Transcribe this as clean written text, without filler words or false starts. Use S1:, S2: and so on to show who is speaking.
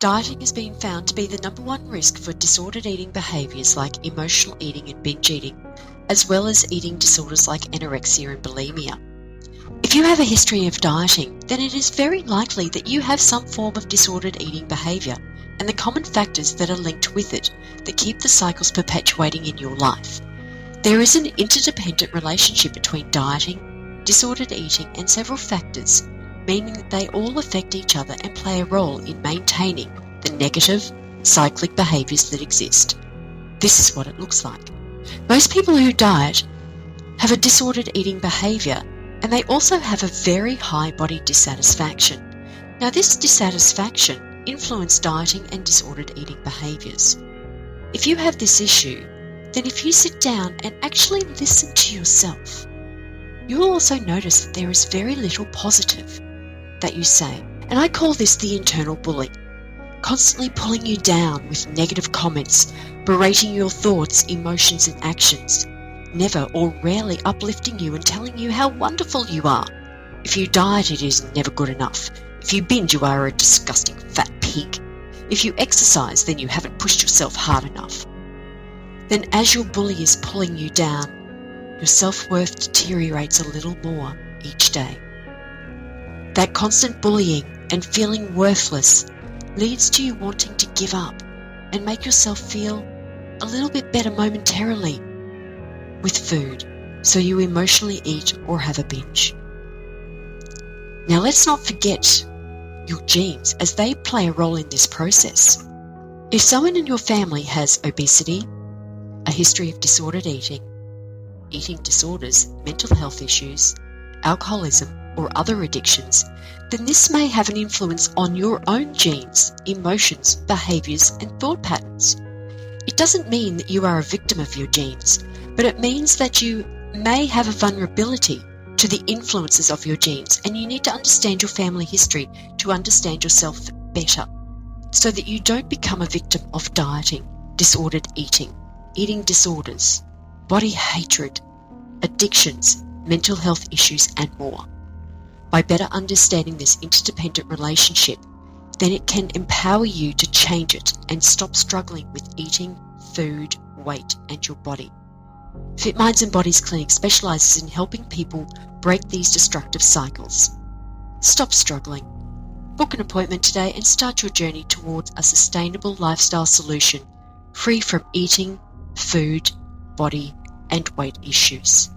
S1: Dieting has been found to be the #1 risk for disordered eating behaviours like emotional eating and binge eating, as well as eating disorders like anorexia and bulimia. If you have a history of dieting, then it is very likely that you have some form of disordered eating behaviour and the common factors that are linked with it that keep the cycles perpetuating in your life. There is an interdependent relationship between dieting, disordered eating, and several factors, meaning that they all affect each other and play a role in maintaining the negative, cyclic behaviours that exist. This is what it looks like. Most people who diet have a disordered eating behaviour, and they also have a very high body dissatisfaction. Now, this dissatisfaction influences dieting and disordered eating behaviours. If you have this issue, then if you sit down and actually listen to yourself, you will also notice that there is very little positive that you say. And I call this the internal bully, constantly pulling you down with negative comments, berating your thoughts, emotions and actions, never or rarely uplifting you and telling you how wonderful you are. If you diet, it is never good enough. If you binge, you are a disgusting fat pig. If you exercise, then you haven't pushed yourself hard enough. Then as your bully is pulling you down, your self-worth deteriorates a little more each day. That constant bullying and feeling worthless leads to you wanting to give up and make yourself feel a little bit better momentarily with food, so you emotionally eat or have a binge. Now let's not forget your genes, as they play a role in this process. If someone in your family has obesity, a history of disordered eating, eating disorders, mental health issues, alcoholism, or other addictions, then this may have an influence on your own genes, emotions, behaviours, and thought patterns. It doesn't mean that you are a victim of your genes, but it means that you may have a vulnerability to the influences of your genes, and you need to understand your family history to understand yourself better, so that you don't become a victim of dieting, disordered eating, eating disorders, body hatred, addictions, mental health issues, and more. By better understanding this interdependent relationship, then it can empower you to change it and stop struggling with eating, food, weight, and your body. Fit Minds and Bodies Clinic specialises in helping people break these destructive cycles. Stop struggling. Book an appointment today and start your journey towards a sustainable lifestyle solution, free from eating, food, body, and weight issues.